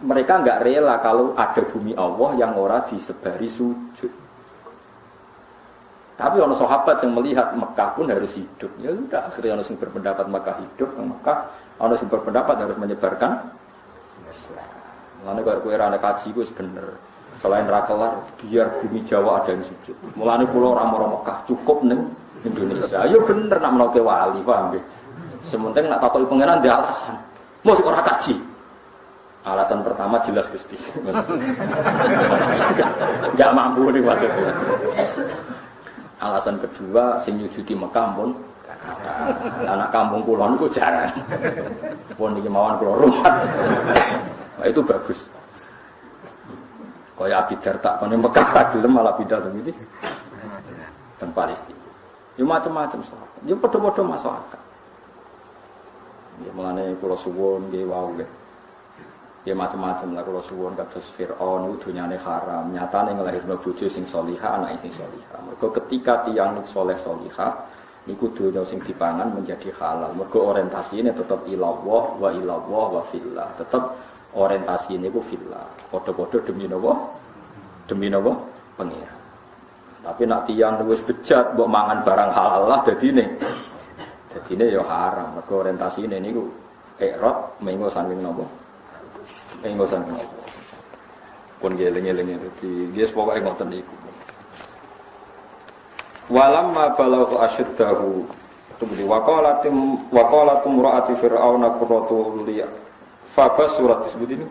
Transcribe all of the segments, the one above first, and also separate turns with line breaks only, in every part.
mereka nggak rela kalau ada bumi Allah yang ora disebari sujud. Tapi orang sahabat yang melihat Mekah pun harus hidup. Ya sudah, akhirnya orang yang berpendapat Mekah hidup, Mekah orang yang berpendapat harus menyebarkan Islam. Mulane kalau kowe ora kaji iku bener. Selain rakelar, biar bumi Jawa ada yang sujud. Mulane kula ora mara Mekah, cukup ning Indonesia. Ayo bener nak menoke wali, paham nggih. Sementing nak takoki pangeran di alasan. Mosok ora kaji. Alasan pertama jelas Gusti. Enggak mampu nih maksudnya. Alasan kedua sing nyujudi Mekah pun anak kampung kula niku jarang. Pun iki mawon kula rumat. Nah, itu bagus. Kaya Abi Darda kene Mekah tak gelem malah pindah teng iki. Teng Palestina. Ya macam-macam soal. Ya padha-padha masuk akal. Ya mulane kula suwun nggih wau nggih. Ya macam-macam lah kalau suwon kados Fir'aun itu dunyane haram, nyatane nglahirno bojo sing salihah, anak sing salihah. Mergo ketika tiyang saleh salihah niku donya sing dipangan menjadi halal. Mergo orientasine tetep ilallah wa ilallah wa fillah. Tetep orientasine niku fillah. Padha-padha demi napa? Demi napa? Pengira. Tapi nak tiyang wis bejat mbok mangan barang halal lah dadine. Dadine ya haram. Mergo orientasine niku ikrad mengo saking napa? Engosan kenapa? Pun geleng-geleng itu, dia pokoknya ngoten niku. Walamma balagha ashuddahu, tubli waqalatum ra'ati fir'auna qurratu liya. Fa surat disebut ini.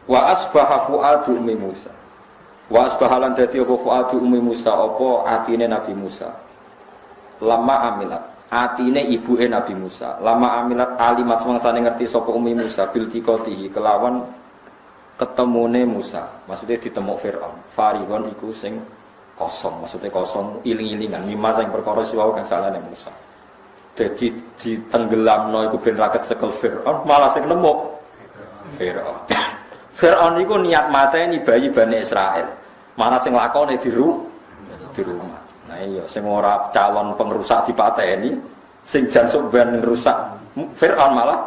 Wa asbaha fuadu ummi Musa. Wa asbaha lan dadi apa fuadu ummi Musa apa atine Nabi Musa. Lama amilat atine ibuke Nabi Musa. Lama amilat alimat semangsane ngerti sapa Ummi Musa bil tiqatihi kelawan ketemune Musa. Maksudnya ditemuk Firaun. Farigon iku sing kosong, maksudnya kosong iling-ilingan mimma sing perkara siwau kang salane Musa. Dadi ditenggelamno iku ben raket sekel Firaun, malah sing nemu Firaun. Firaun iku niat mateni bayi Bani Israil. Malah sing lakone di rumah. Nah iya, sing ora calon pengrusak dipateni, sing jan sok ben ngrusak Fir'aun malah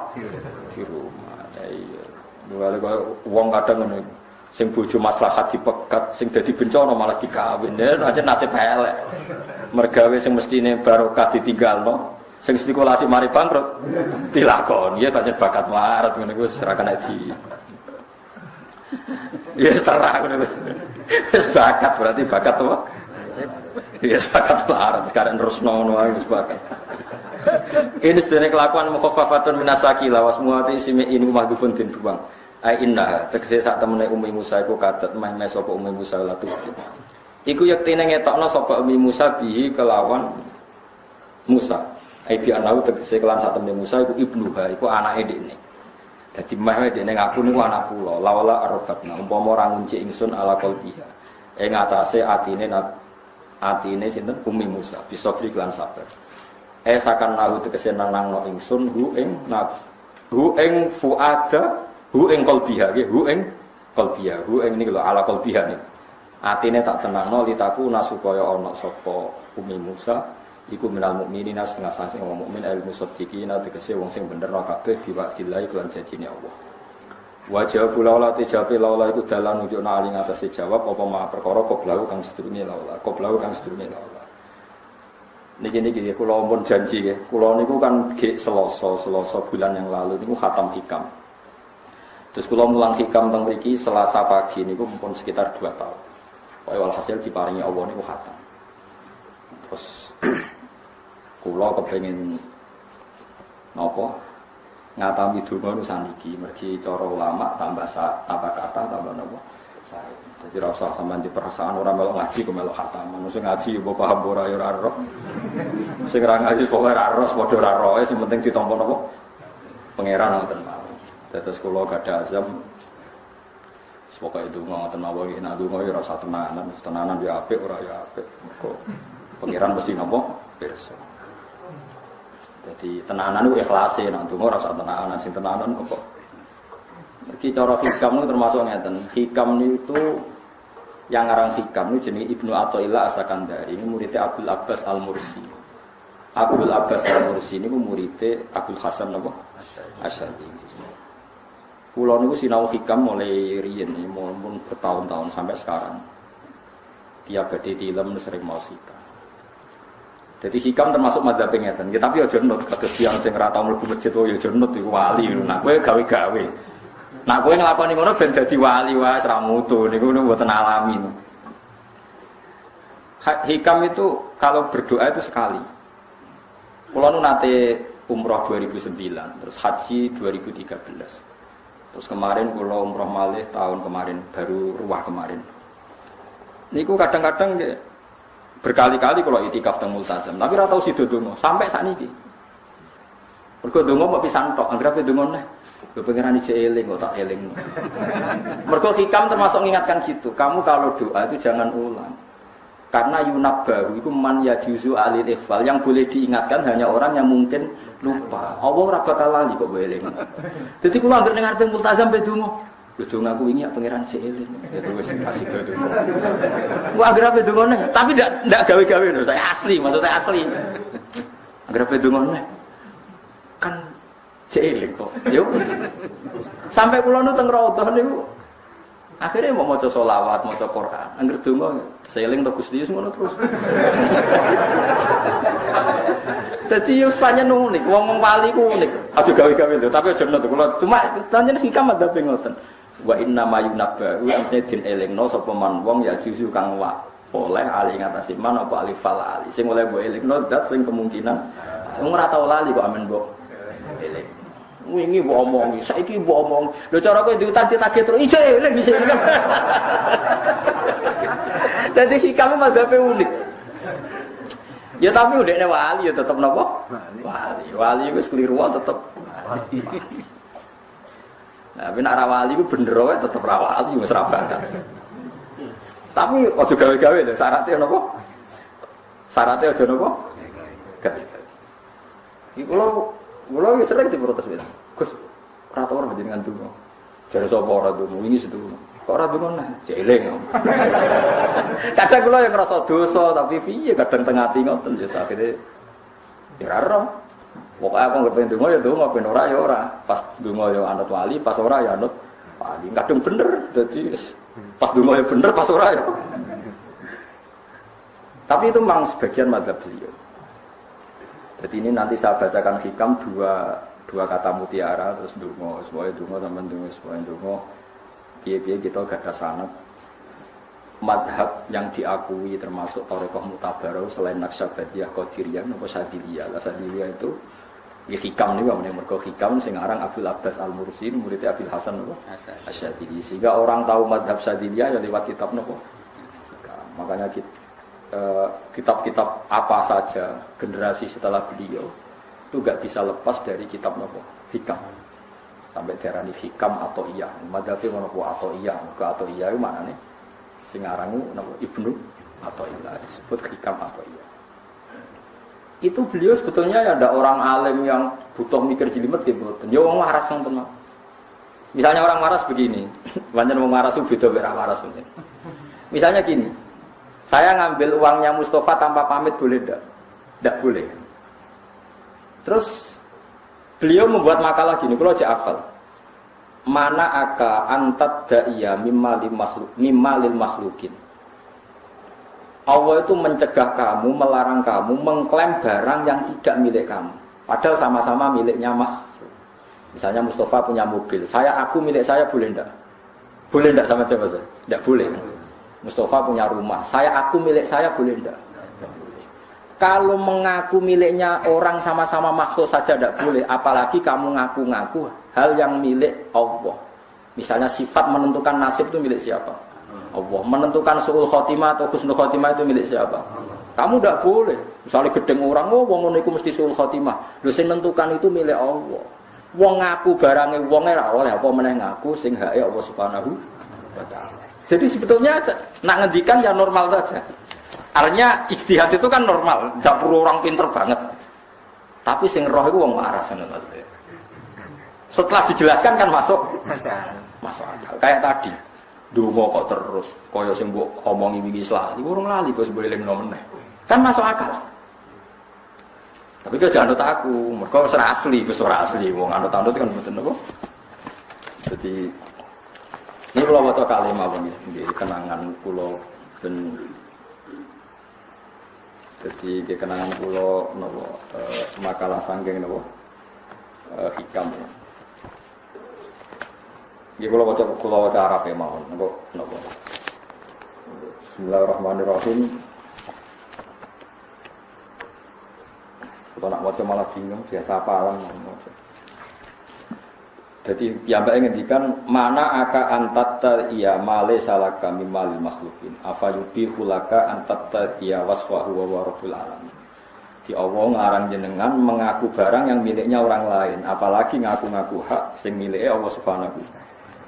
di rumah. Nah iya. Mulane kok wong kadang ngene, sing bojo maslahat dipegat, sing dadi bencana malah dikawin. Aja nasib elek. Mergawe sing mestine barokah ditinggalno, sing spekulasi mari bangkrut dilakoni. Ya pancen bakat marat ngene kuwi ora kena di. Ya terang ngono. Bakat berarti bakat apa? Ya sepakat larat sekarang terus nono ayo sepakat. Ini sebenarnya kelakuan mukhafafatun minasakila wa semua isime ini mahdhufun din buang. Ai inna tegese sak temene Ummi Musa iku kadet meh sapa Ummi Musa la tuti. Iku yektene ngetokno sapa Ummi Musa bihi kelawan Musa. Ai bi anau tegese kelan sak temene Musa iku ibnuha iku anake dekne. Dadi meh dekne ngaku niku anak kula. Lawala arabatna umpama ora ngunci ingsun ala qalbiha. Ing atase atine sinten Ummi Musa bisa beri kelan sabar. Sakan nahu tegese nangno ingsun hu ing fuada hu ing qalbiha nggih hu ing qalbiha hu ing niku lho ala qalbiha niku. Atine tak tenangno litaku nasupaya ana sapa Ummi Musa iku minal mukminina setengah sing wong mukmin al musaddiqina tegese wong sing bener kabeh diwakilai kelan janjine Allah. Wajah laula tijabe laula iku dalan nunjukna ali ngatasi jawab apa ma perkara koblau kang sedurunge laula koblau kang sedurunge laula niki kula ampun janji nggih kula niku kan gek Selasa bulan yang lalu niku khatam hikam terus kula mulang hikam teng mriki Selasa pagi niku pun sekitar 2 tahun pokoke walhasil diparingi Allah niku khatam terus kula kepengin napa ngatami donga saniki mergi cara ulama tambah kata tambah napa sae. Dadi ora usah sampean di perasaan ora melok ngaji kok melok khataman. Sing ngaji mbok paham ora ya ora roh. Sing ora ngaji kok ora roh padha ora roe sing penting ditampa napa pangeran ngoten mawon. Dados kula gadah azam pokoke itu ngoten mawon iki nek donga ya ora usah tenanan ya apik ora ya apik. Mergo pangeran mesti napa pirsa. Jadi tenanan itu ikhlase, nak tunggu rasa tenanan, sing tenanan kok. Jadi cara hikam itu termasuk ngeten. Hikam itu yang ngarang hikam itu jenis Ibnu Athaillah As-Sakandari, ini muridnya Abdul Abbas Al-Mursi. Abdul Abbas Al-Mursi ini muridnya Abdul Hasan Asy'ari. Kula niku sinau hikam mulai riyen mun bertahun-tahun sampai sekarang. Tiap badhe tilem sering mau hikam. Jadi hikam termasuk madzhab ngeten. Ya tapi aja nut kados tiyang sing ora tau mlebu masjid ya aja nut iku wali. Nah kowe gawe-gawe. Nah kowe nglakoni ngono ben dadi wali wae ora mutu niku mboten alami. Hikam itu kalau berdoa itu sekali. Kula nu nate umroh 2009, terus haji 2013. Terus kemarin kula umroh malih tahun kemarin, baru ruwah kemarin. Niku kadang-kadang berkali-kali kalau itikaf teng multazam, tapi ora tau sida donga sampai sakniki. Mergo donga kok pisan tok, anggere donga neh. Yo pengiran iki eling kok tak eling. Mergo hikam termasuk mengingatkan gitu. Kamu kalau doa itu jangan ulang. Karena yunabbahu itu man yajuzu alil ikhfal, yang boleh diingatkan hanya orang yang mungkin lupa. Allah ora bakal lali kok eling. Dadi kula anggere ning arep multazam pe donga. Lho donga aku wingi pangeran sik eling. Ya wis asik donga. Gua anggere pe donga neh, tapi ndak gawe-gawe lho, saya asli, maksud saya asli. Anggere pe donga neh. Kan sik eling kok. Yo. Sampai kula nu teng raudhah niku akhirnya mau maca selawat, maca Quran. Anggere donga seling to Gusti Yesus ngono terus. Dadi yo pancen unik, wong wali ku unik. Aja gawe-gawe lho, tapi aja nut kula cuma pancen hikam ada ngoten. Wa inna ma yunabba wa amtadin elingno sapa man wong ya juzu kang wa oleh ali ngatasi man apa alif fal ali. Sing oleh mbok elingno dat sing kemungkinan wong ora tau lali kok amen mbok eling. Wingi mbok omongi, saiki mbok omong. Lho cara kowe diutan ditagih terus iso eling bisa. Jadi hikam mazhabe unik. Ya tapi udekne wali ya tetep napa? Wali. Wali wis keliru tetep wali. Nah, nek ora wali ku bener wae tetep ra wali wis ra bakat. Tapi aja gawe-gawe lho, syaratnya napa? Syaratnya aja napa? Gawe. Iki kula sering diprotes bilang, Gus, ora tau ora jenengan donga. Jare sapa ora donga wingi setu. Kok ora donga neh, jeling. Kadang kula yang ngrasa dosa tapi piye kadang tengah ati ngoten ya akhire ya ora. Pokoke aku ngerti donga ya donga ben ora ya ora. Pas donga ya anut wali, pas ora ya anut wali. Kadang bener dadi pas donga ya bener, pas ora ya. Tapi itu memang sebagian madzhab beliau. Jadi ini nanti saya bacakan hikam dua kata mutiara terus donga, semuanya donga sampean donga, semuanya donga. Piye-piye kita gadah sanad madhab yang diakui termasuk Thariqah Mutabarah selain Naqsyabandiyah, Qadiriyah, napa Sadiliyah. Lah Sadiliyah itu ya hikam niku amene mergo hikam sing aran Abdul Abbas Al-Mursi, muridnya Abil Hasan napa Asy-Syadzili. Sehingga orang tahu madhab Sadiliyah ya lewat kitab napa hikam. Makanya kitab-kitab apa saja generasi setelah beliau itu enggak bisa lepas dari kitab napa hikam. Sampai diarani hikam atau iya, madhabe ngono ku atau iya, atau iya itu maknane sing aranku napa Ibnu atau iya disebut hikam atau iya. Itu beliau sebetulnya ya ada orang alim yang butuh mikir jelimet ya mboten. Ya wong waras nonton. Misalnya orang waras begini, pancen wong waras itu beda mek waras mungkin. Misalnya gini, saya ngambil uangnya Mustafa tanpa pamit boleh enggak? Enggak boleh. Terus beliau membuat makalah gini, kalau aja akal. Mana aka antat da'iyya mimma lil makhlukin. Allah itu mencegah kamu, melarang kamu mengklaim barang yang tidak milik kamu. Padahal sama-sama miliknya makhluk. Misalnya Mustafa punya mobil, aku milik saya boleh enggak? Boleh enggak sama siapa saja? Enggak boleh. Mustafa punya rumah, aku milik saya boleh enggak? Kalau mengaku miliknya orang sama-sama makhluk saja tidak boleh, apalagi kamu ngaku-ngaku hal yang milik Allah. Misalnya sifat menentukan nasib itu milik siapa? Allah. Menentukan su'ul khotimah atau husnul khotimah itu milik siapa? Kamu tidak boleh. Misalnya gedeng orang, wong ngono iku mesti su'ul khotimah. Lho sing menentukan itu milik Allah. Wong ngaku barange wonge ora oleh apa meneh ngaku sing hake Allah Subhanahu wa taala. Jadi sebetulnya nak ngendikan ya normal saja. Artinya ijtihad itu kan normal, tidak perlu orang pinter banget. Tapi sing roh itu wong waras ngono. Setelah dijelaskan kan masuk akal. Kayak tadi, ndonga kok terus kaya sing mbok omongi wingi lali, urung lali kok boleh eling meneh. Kan masuk akal. Tapi kok jangan anut aku, mergo ora asli, wis ora asli wong anut-anut kan mboten apa. Jadi ini kalau waktu kalimah di kenangan pulau dan jadi di kenangan pulau nopo makalah sanggeng nopo hikam. Ini kalau waktu Arab ya mau nopo. Bismillahirrahmanirrahim. Kalau nak waca malah bingung biasa apalan. Jadi yang baik ngendikan mana aka antatta iya male salaka mimal makhlukin apa yubi hulaka antatta iya waswahu wa rabbul alamin. Di Allah ngarang jenengan mengaku barang yang miliknya orang lain, apalagi ngaku-ngaku hak sing milike Allah Subhanahu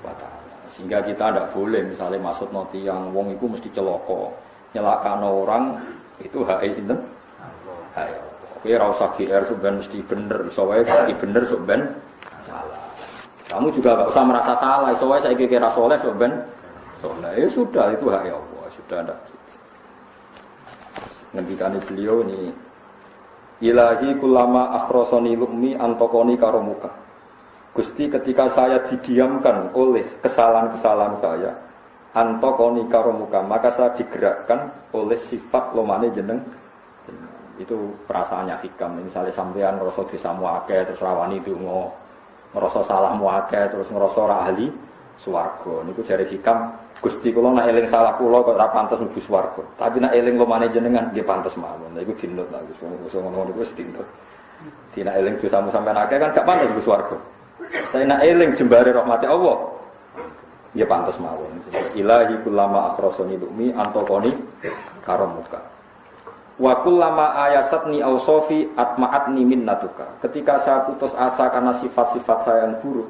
wa taala. Sehingga kita tidak boleh misalnya maksud noti yang wong itu mesti celoko, nyelakano orang itu hak sinten? Hak. Kowe ora usah GR sampean mesti bener, iso wae bener sok ben salah. Kamu juga enggak usah merasa salah, iso wae saiki kira saleh sok ben saleh. Ya sudah itu hak Allah, sudah ndak. Ngendikane beliau ini Ilahi kullama akhrosoni lukmi antokoni karomuka. Gusti ketika saya didiamkan oleh kesalahan-kesalahan saya antokoni karomuka, maka saya digerakkan oleh sifat lomane jeneng. Itu perasaannya hikam. Misalnya sampean ngerasa disamu akeh terus rawani donga, ngerasa salahmu akeh terus ngerasa ora ahli swarga. Niku jare hikam, Gusti kula nek eling salah kula kok ora pantes mlebu swarga. Tapi nek eling lumane jenengan nggih pantes mawon. Lha iku dinut lha wis ngono niku wis dinut. Dina eling dosamu sampean akeh kan gak pantes mlebu swarga. Saya nek eling jembare rahmati Allah. Ya pantes mawon. Ilahi kullama akhrasani lumi antaqani karamuka. Wa kullama ayasatni ausofi atma'atni minnatuka. Ketika saya putus asa karena sifat-sifat saya yang buruk,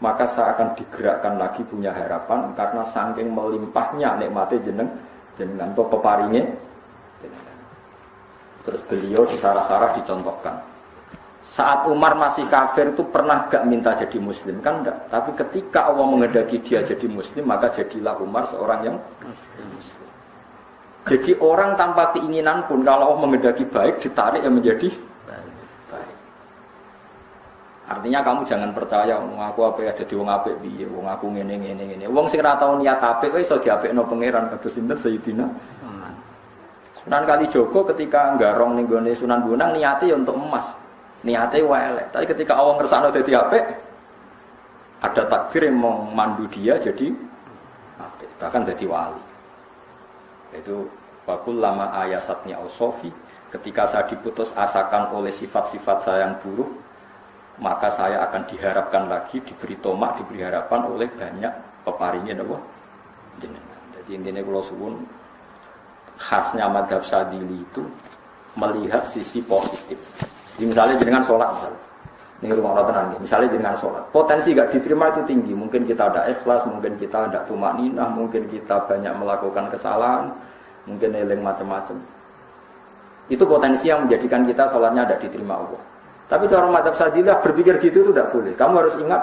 maka saya akan digerakkan lagi punya harapan karena saking melimpahnya nikmate jenengan to peparinge jenengan. Terus beliau di sarah-sarah dicontohkan. Saat Umar masih kafir itu pernah gak minta jadi muslim kan enggak, tapi ketika Allah menghendaki dia jadi muslim maka jadilah Umar seorang yang muslim. Jadi orang tanpa keinginan pun kalau Allah menghendaki baik ditarik yang menjadi baik. Artinya kamu jangan percaya wong aku apik ada di wong apik piye, wong aku ngene. Wong sing ora tau niat apik wae iso diapikno pangeran kados sinten Sayyidina Sunan Kalijaga ketika nggarong ning gone Sunan Bonang niate ya untuk emas. Niate wae elek. Tapi ketika Allah ngersakno dadi apik ada takdir yang memandu dia jadi apik, bahkan jadi wali. Itu bakul lama ayasatnya ausofi. Ketika saya diputus asakan oleh sifat-sifat saya yang buruk, maka saya akan diharapkan lagi, diberi tomak, diberi harapan oleh banyak peparingnya Allah. Jadi intinya kalau suwun khasnya madhab Sadili itu melihat sisi positif. Jadi misalnya dengan sholat, ini rumah Allah tenang. Misalnya dengan sholat, potensi gak diterima itu tinggi. Mungkin kita ada ikhlas, mungkin kita ada tumakninah, mungkin kita banyak melakukan kesalahan, mungkin eling macam-macam. Itu potensi yang menjadikan kita sholatnya tidak diterima Allah. Tapi cara madhab Sadilah berpikir gitu itu tidak boleh. Kamu harus ingat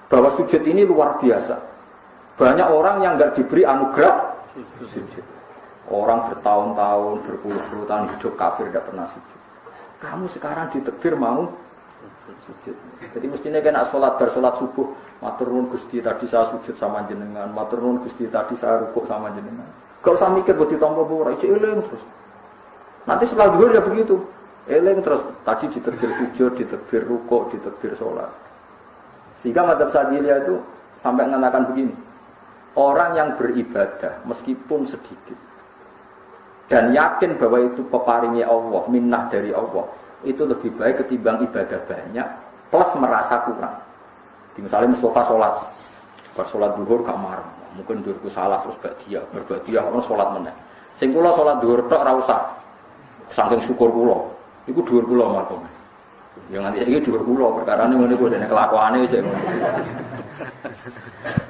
bahwa sujud ini luar biasa. Banyak orang yang nggak diberi anugerah sujud. Orang bertahun-tahun, berpuluh-puluh tahun hidup kafir tidak pernah sujud. Kamu sekarang ditakdir mau sujud. Jadi mestinya kena sholat bersolat subuh. Matur nuwun Gusti tadi saya sujud sama jenengan. Matur nuwun Gusti tadi saya rukuk sama jenengan. Kalau saya mikir buat ditompo ora isi eling terus. Nanti setelah zuhur ya begitu. Eling terus tadi ditakdir sujud, ditakdir rukuk, ditakdir sholat. Sehingga madhab Sadiliyah itu sampai mengatakan begini. Orang yang beribadah meskipun sedikit dan yakin bahwa itu peparingnya Allah, minnah dari Allah, itu lebih baik ketimbang ibadah banyak plus merasa kurang. Misalnya Mustafa sholat, bersolat zuhur gak marah, mungkin zuhurku salah terus berbadiah, orang sholat meneh. Sing kula sholat zuhur tok ora usah, saking syukur kula, iku dhuwur kula markom. Ya nganti saiki dhuwur kula perkarane ngene kuwi dene kelakuane sik ngono.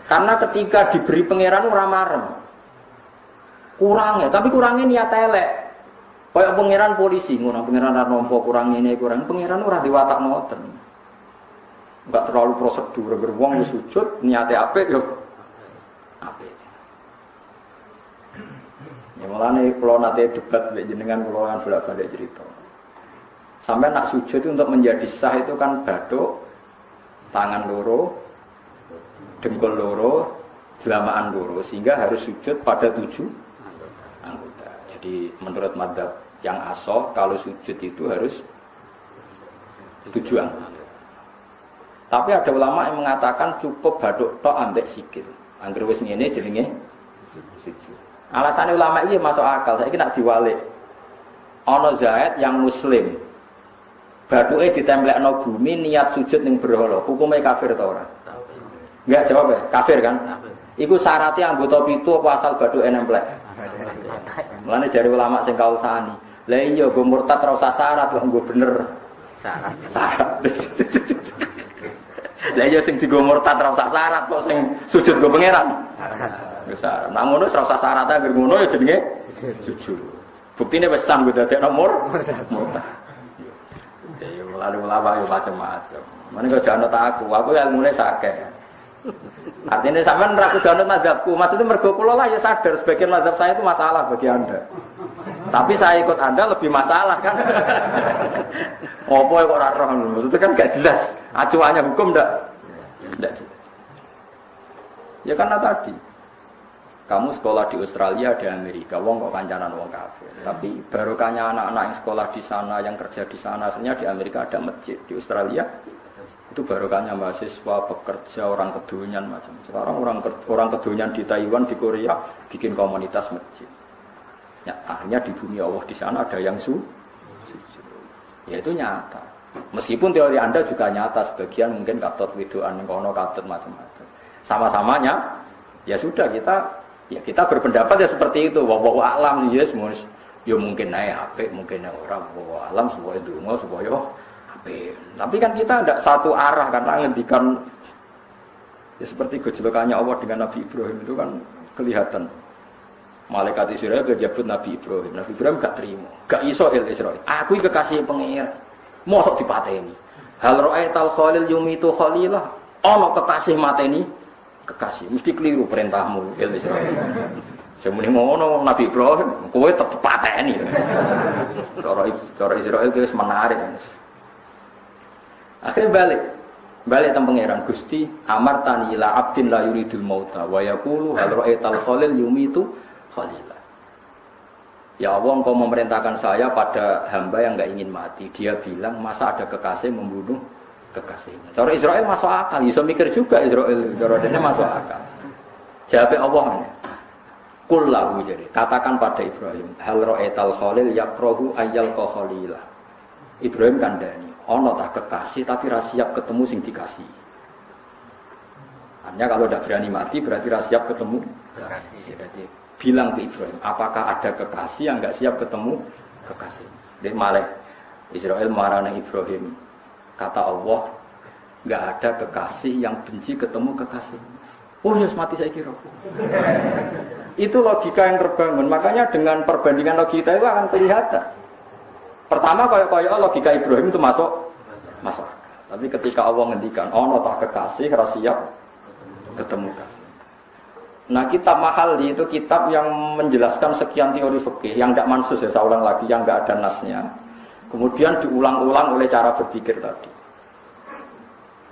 Karena ketika diberi pangeran ora marem. Kurangnya, tapi kurangnya niat elek. Kayak pangeran polisi, ngono pangeran ora nampa kurang ini, kurang pangeran ora diwatakno ngoten. Enggak terlalu prosedur, beruang sujud, niatnya apik yo apik. Ya mulane kula nate debat mek jenengan kula kan bolak-balik cerita. Sampai nak sujud itu untuk menjadi sah itu kan baduk tangan loro dengkul loro, jelamaan loro, sehingga harus sujud pada 7 anggota. Jadi menurut madzhab yang asoh, kalau sujud itu harus 7 anggota. Tapi ada ulama yang mengatakan cukup baduk tok ambek sikil. Angger wis ngene jenenge sujud. Alasannya ulama ini masuk akal. Saiki nak diwalik. Ana Zaid yang muslim. Baduke ditemplekno bumi niat sujud ning berhala. Hukume kafir ta ora? Enggak jawab ya? Kafir kan? Iku syaratnya anggota 7 apa asal baduke nemplek? Mulane jare ulama sing kausani. Lah iya go murtad ora usah syarat lho nggo bener. Syarat. Lah iya sing digo murtad ora usah syarat kok sing sujud go pangeran. Syarat. Nah ngono ora usah syarat anggere ngono ya jenenge sujud. Buktine wis sah nggo dadekno murtad. Ya lalu ulama yo macam-macam. Mane kok jangan aku ilmune sakeh. Artinya sampean ra kudu anut mazhabku. Maksudnya mergo kula lah ya sadar sebagian mazhab saya itu masalah bagi Anda. Tapi saya ikut Anda lebih masalah kan. Apa kok ora roh ngono. Itu kan gak jelas. Acuannya hukum ndak? Ndak jelas. Ya karena tadi kamu sekolah di Australia, di Amerika, wong kok kancanan wong kafir. Tapi barokahnya anak-anak yang sekolah di sana, yang kerja di sana, sebenarnya di Amerika ada masjid, di Australia itu barokahnya mahasiswa, pekerja, orang kedonyan macam. Sekarang orang kedonyan di Taiwan, di Korea bikin komunitas masjid. Ya, akhirnya di dunia Allah di sana ada yang sujud. Ya itu nyata. Meskipun teori Anda juga nyata, sebagian mungkin katut widuan kono katut macam-macam. Sama-samanya ya sudah kita berpendapat ya seperti itu. Wallahu a'lam ya semuanya. Ya mungkin naik apik, mungkin ora wallahu a'lam semuanya donga supaya tapi kan kita tidak satu arah karena ngendikan ya seperti gejolokannya Allah dengan Nabi Ibrahim itu kan kelihatan. Malaikat Israel berjabut Nabi Ibrahim. Nabi Ibrahim gak terima, gak iso Israel. Aku kekasih pengira, mosok dipateni. Hal ra'aital khalil yumitu khalilah. Ono kekasih mateni kekasih, mesti keliru perintahmu Israel. Semene ngono Nabi Ibrahim, kowe tetep pateni. Cara Israel itu menarik. Akhirnya balik teng pangeran Gusti amartani ila abdin la yuridul mauta wa yaqulu hal ra'aital khalil yumitu khalila. Ya Allah, Engkau memerintahkan saya pada hamba yang enggak ingin mati. Dia bilang masa ada kekasih membunuh kekasihnya. Cara Israel masuk akal, bisa mikir juga Israel, cara dene masuk akal. Jawab Allah ini. Qul lahu jadi katakan pada Ibrahim hal ra'aital khalil yakrahu ayyal khalila. Ibrahim kandhani ono tak kekasih tapi ra siap ketemu sing dikasih. Artinya kalau tidak berani mati berarti ra siap ketemu kekasih. Jadi bilang ke Ibrahim, apakah ada kekasih yang enggak siap ketemu kekasih? Jadi malah Israel marah Ibrahim. Kata Allah, enggak ada kekasih yang benci ketemu kekasih. Oh ya mati saya kira. Itu logika yang terbangun. Makanya dengan perbandingan logika itu akan kelihatan. Pertama kaya logika Ibrahim itu masuk. Tapi ketika Allah ngendikan, ono tak kekasih ra siap ketemu kasih. Nah kitab Mahalli itu kitab yang menjelaskan sekian teori fikih yang tidak mansus ya, saya ulang lagi, yang tidak ada nasnya. Kemudian diulang-ulang oleh cara berpikir tadi.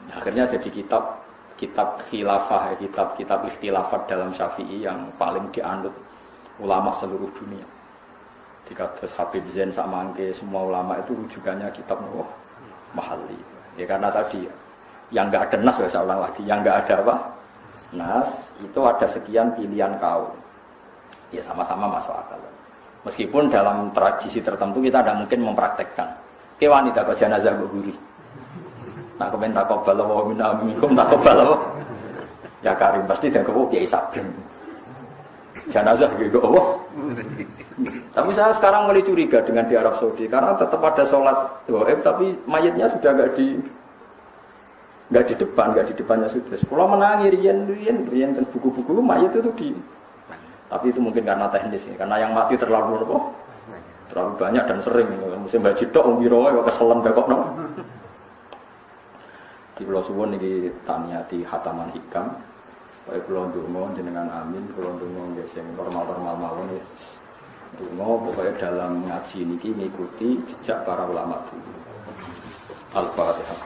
Nah, akhirnya jadi kitab khilafah, kitab ikhtilafat dalam Syafi'i yang paling dianut ulama seluruh dunia. Dikados Habib Zain Samangke, semua ulama itu rujukannya kitab Mahalli. Ya karena tadi yang enggak ada nas ya, saya ulang lagi, yang enggak ada apa? Nas, itu ada sekian pilihan kaum. Ya sama-sama masuk akal. Meskipun dalam tradisi tertentu kita tidak mungkin mempraktekkan. Ke wanita kok jenazah kok guri. Nak komen takobal wa minna minkum takobal. Ya Karim pasti dak kok Kiai Sabrem. Jenazah gitu Allah. Tapi saya sekarang mulai curiga dengan di Arab Saudi karena tetap ada sholat gaib tapi mayatnya sudah enggak di depannya sudah. Kalau menangi rian dan buku-buku mayat itu di. Tapi itu mungkin karena teknis ya. Karena yang mati terlalu banyak dan sering. Musim baji tok umbiro ya keselen bekok no. Di Pulau Suwon ini taniati hataman hikam. Baik Pulau Dungo jenengan amin, Pulau Dungo nggih sing normal-normal mawon ya. Dungo pokoknya dalam ngaji niki mengikuti jejak para ulama dulu. Al-Fatihah.